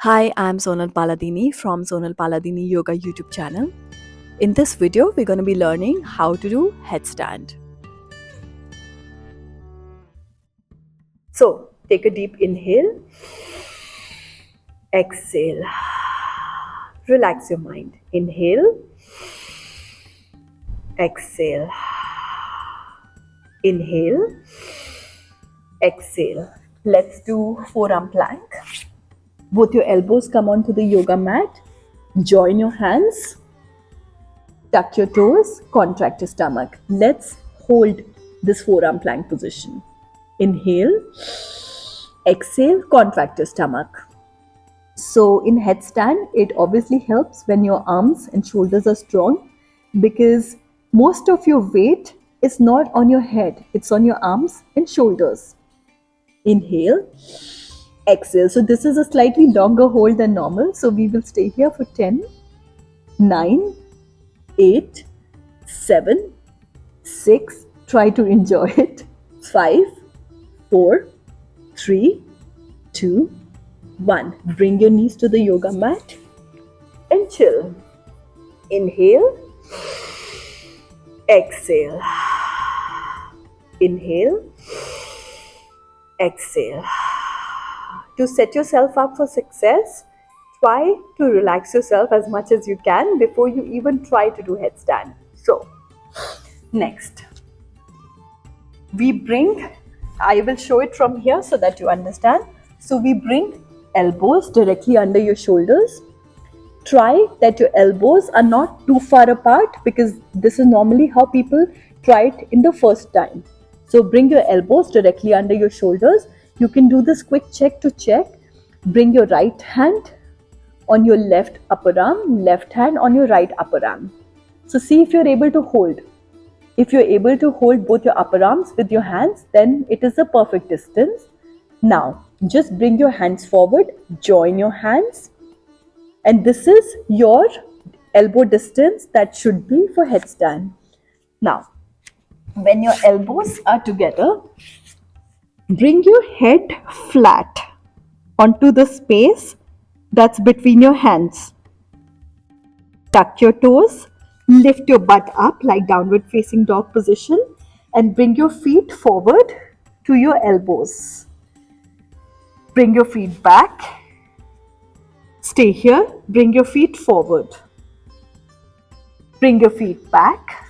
Hi, I'm Sonal Paladini from Sonal Paladini Yoga YouTube channel. In this video, we're going to be learning how to do headstand. So, take a deep inhale, exhale, relax your mind. Inhale, exhale, inhale, exhale. Let's do forearm plank. Both your elbows come onto the yoga mat. Join your hands. Tuck your toes, contract your stomach. Let's hold this forearm plank position. Inhale, exhale, contract your stomach. So in headstand, it obviously helps when your arms and shoulders are strong because most of your weight is not on your head, it's on your arms and shoulders. Inhale, exhale. So this is a slightly longer hold than normal. So we will stay here for 10, 9, 8, 7, 6, try to enjoy it, 5, 4, 3, 2, 1. Bring your knees to the yoga mat and chill. Inhale, exhale. Inhale, exhale. To set yourself up for success, try to relax yourself as much as you can before you even try to do headstand. So, next, I will show it from here so that you understand. So we bring elbows directly under your shoulders. Try that your elbows are not too far apart because this is normally how people try it in the first time. So bring your elbows directly under your shoulders. You can do this quick check to check. Bring your right hand on your left upper arm, left hand on your right upper arm. So see if you're able to hold. If you're able to hold both your upper arms with your hands, then it is a perfect distance. Now, just bring your hands forward, join your hands, and this is your elbow distance that should be for headstand. Now, when your elbows are together, bring your head flat onto the space that's between your hands. Tuck your toes, lift your butt up like downward facing dog position and bring your feet forward to your elbows. Bring your feet back. Stay here. Bring your feet forward. Bring your feet back.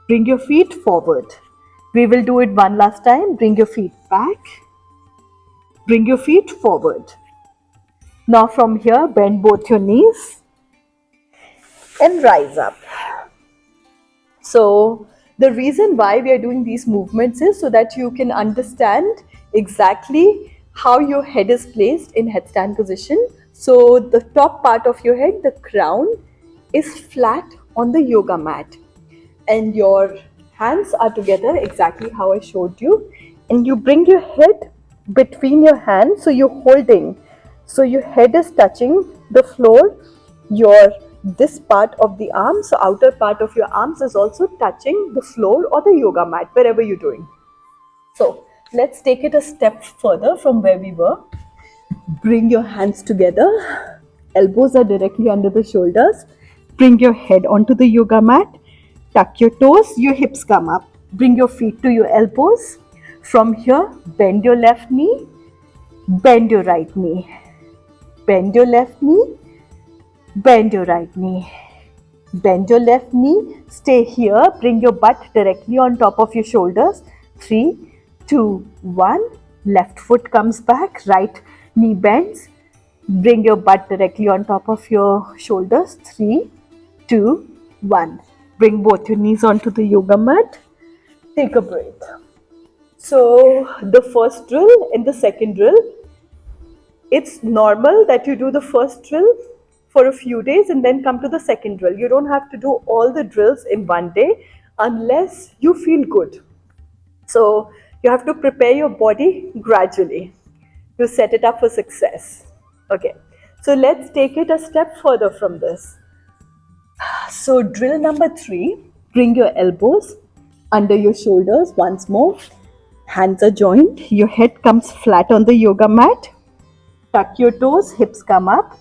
Bring your feet forward. We will do it one last time. Bring your feet back. Bring your feet forward. Now from here, bend both your knees and rise up. So the reason why we are doing these movements is so that you can understand exactly how your head is placed in headstand position. So the top part of your head, the crown, is flat on the yoga mat and your hands are together exactly how I showed you, and you bring your head between your hands, so you're holding, so your head is touching the floor, this part of the arm, so outer part of your arms is also touching the floor or the yoga mat wherever you're doing. So let's take it a step further from where we were. Bring your hands together, elbows are directly under the shoulders. Bring your head onto the yoga mat, tuck your toes, your hips come up. Bring your feet to your elbows. From here, bend your left knee, bend your right knee, bend your left knee, bend your right knee, bend your left knee, stay here, bring your butt directly on top of your shoulders. 3, 2, 1, left foot comes back, right knee bends, bring your butt directly on top of your shoulders. 3, 2, 1. Bring both your knees onto the yoga mat. Take a breath. So the first drill and the second drill, it's normal that you do the first drill for a few days and then come to the second drill. You don't have to do all the drills in one day unless you feel good. So you have to prepare your body gradually to set it up for success. Okay, so let's take it a step further from this. So drill number 3, bring your elbows under your shoulders once more. Hands are joined. Your head comes flat on the yoga mat. tuck your toes, hips come up,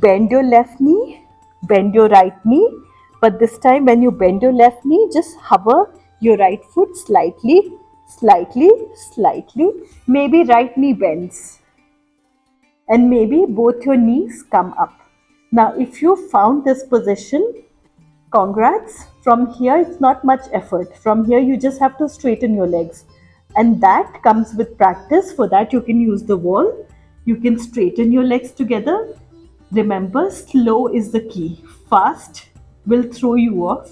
bend your left knee, bend your right knee. But this time when you bend your left knee, just hover your right foot slightly, slightly, slightly. Maybe right knee bends and maybe both your knees come up. Now if you found this position, congrats. From here it's not much effort. From here you just have to straighten your legs, and that comes with practice. For that you can use the wall. You can straighten your legs together. Remember, slow is the key. Fast will throw you off.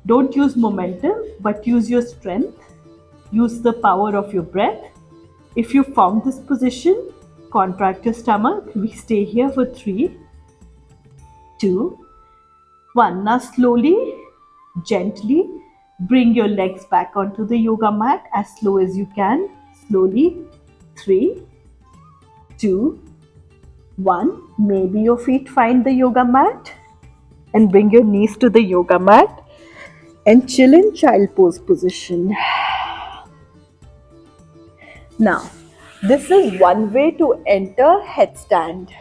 Don't use momentum, but use your strength. Use the power of your breath. If you found this position, contract your stomach. We stay here for 3, 2, 1. Now slowly, gently bring your legs back onto the yoga mat as slow as you can. Slowly. 3, 2, 1. Maybe your feet find the yoga mat, and bring your knees to the yoga mat and chill in child pose position. Now, this is one way to enter headstand.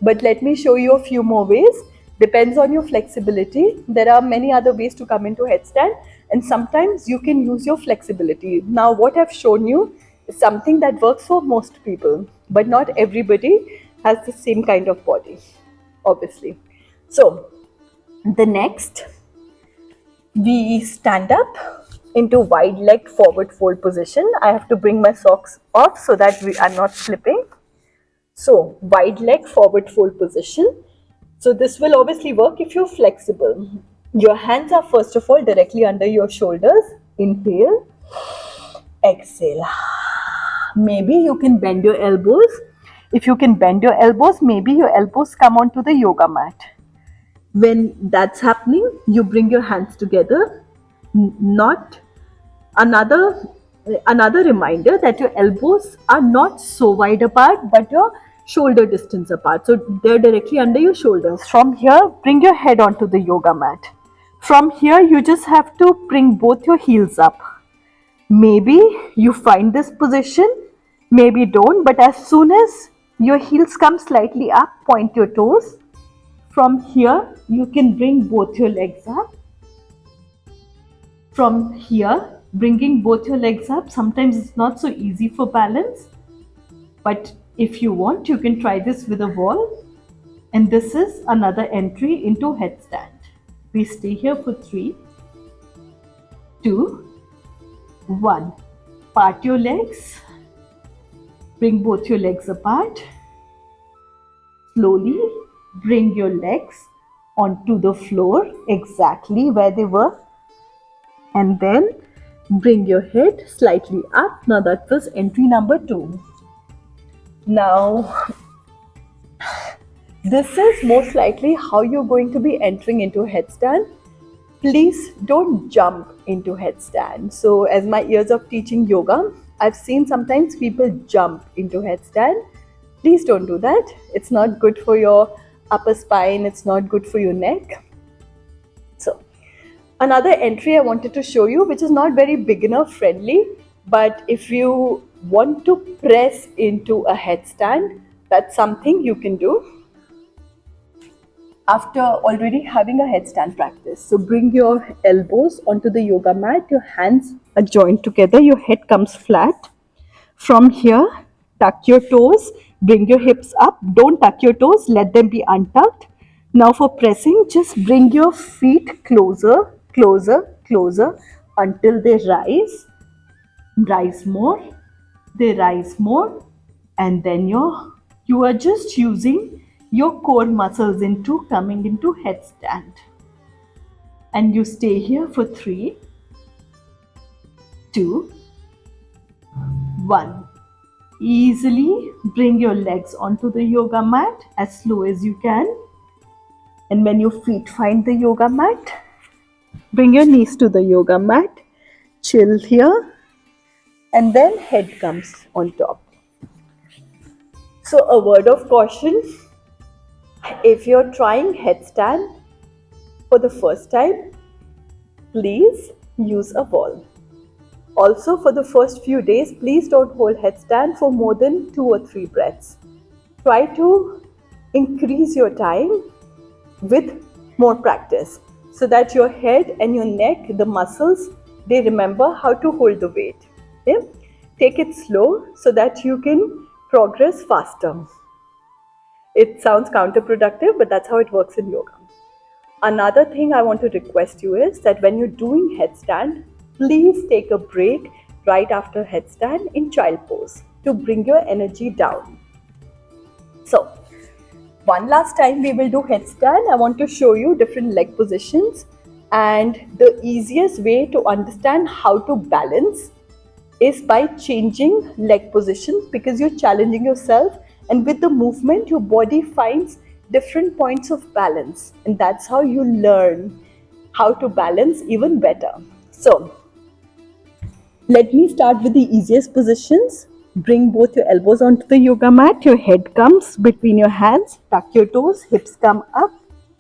But let me show you a few more ways. Depends on your flexibility. There are many other ways to come into headstand, and sometimes you can use your flexibility. Now, what I've shown you is something that works for most people, but not everybody has the same kind of body, obviously. So, the next, we stand up into wide legged forward fold position. I have to bring my socks off so that I'm not slipping. So, wide leg forward fold position. So, this will obviously work if you're flexible. Your hands are first of all directly under your shoulders. Inhale, exhale. Maybe you can bend your elbows. If you can bend your elbows, maybe your elbows come onto the yoga mat. When that's happening, you bring your hands together. Not another reminder that your elbows are not so wide apart, but your shoulder distance apart. So they're directly under your shoulders. From here, bring your head onto the yoga mat. From here, you just have to bring both your heels up. Maybe you find this position, maybe don't, but as soon as your heels come slightly up, point your toes. From here, you can bring both your legs up. From here, bringing both your legs up, sometimes it's not so easy for balance, but if you want, you can try this with a wall. And this is another entry into headstand. We stay here for 3, 2, 1. Part your legs. Bring both your legs apart. Slowly bring your legs onto the floor exactly where they were. And then bring your head slightly up. Now that was entry number 2. Now, this is most likely how you're going to be entering into headstand. Please don't jump into headstand. So as my years of teaching yoga, I've seen sometimes people jump into headstand. Please don't do that. It's not good for your upper spine. It's not good for your neck. So another entry I wanted to show you, which is not very beginner friendly, but if you want to press into a headstand, that's something you can do after already having a headstand practice. So bring your elbows onto the yoga mat, your hands are joined together, your head comes flat. From here, tuck your toes, bring your hips up. Don't tuck your toes, let them be untucked. Now for pressing, just bring your feet closer, closer, closer until they rise. Rise more, they rise more, and then you are just using your core muscles into coming into headstand. And you stay here for 3, 2, 1. Easily bring your legs onto the yoga mat as slow as you can. And when your feet find the yoga mat, bring your knees to the yoga mat. Chill here. And then head comes on top. So a word of caution, if you're trying headstand for the first time, please use a wall. Also, for the first few days, please don't hold headstand for more than 2 or 3 breaths. Try to increase your time with more practice so that your head and your neck, the muscles, they remember how to hold the weight. Okay? Take it slow so that you can progress faster. It sounds counterproductive, but that's how it works in yoga. Another thing I want to request you is that when you're doing headstand, please take a break right after headstand in child pose to bring your energy down. So, one last time we will do headstand. I want to show you different leg positions, and the easiest way to understand how to balance is by changing leg positions, because you're challenging yourself, and with the movement your body finds different points of balance, and that's how you learn how to balance even better. So let me start with the easiest positions. Bring both your elbows onto the yoga mat. Your head comes between your hands. Tuck your toes. Hips come up.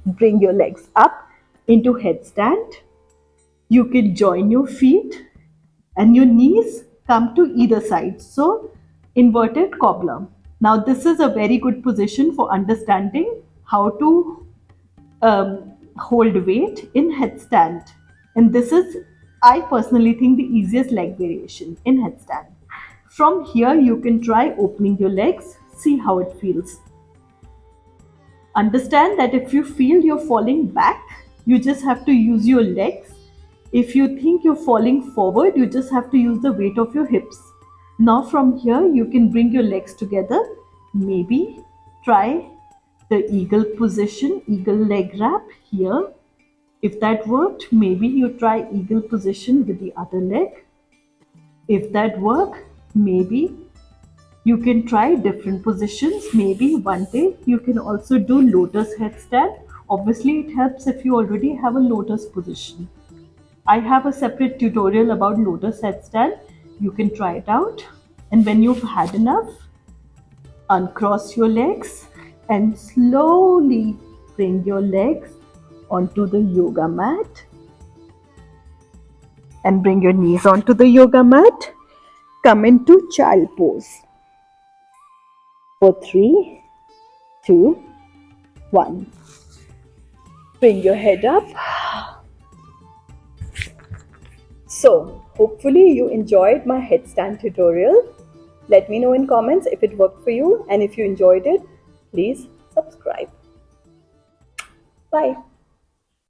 Bring your legs up into headstand. You can join your feet and your knees come to either side. So, inverted cobbler. Now, this is a very good position for understanding how to hold weight in headstand. And this is, I personally think, the easiest leg variation in headstand. From here, you can try opening your legs, see how it feels. Understand that if you feel you're falling back, you just have to use your legs. If you think you're falling forward, you just have to use the weight of your hips. Now from here, you can bring your legs together. Maybe try the eagle position, eagle leg wrap here. If that worked, maybe you try eagle position with the other leg. If that worked, maybe you can try different positions. Maybe one day you can also do lotus headstand. Obviously, it helps if you already have a lotus position. I have a separate tutorial about lotus headstand. You can try it out. And when you've had enough, uncross your legs and slowly bring your legs onto the yoga mat. And bring your knees onto the yoga mat. Come into child pose. For 3, 2, 1. Bring your head up. So, hopefully you enjoyed my headstand tutorial. Let me know in comments if it worked for you, and if you enjoyed it, please subscribe. Bye.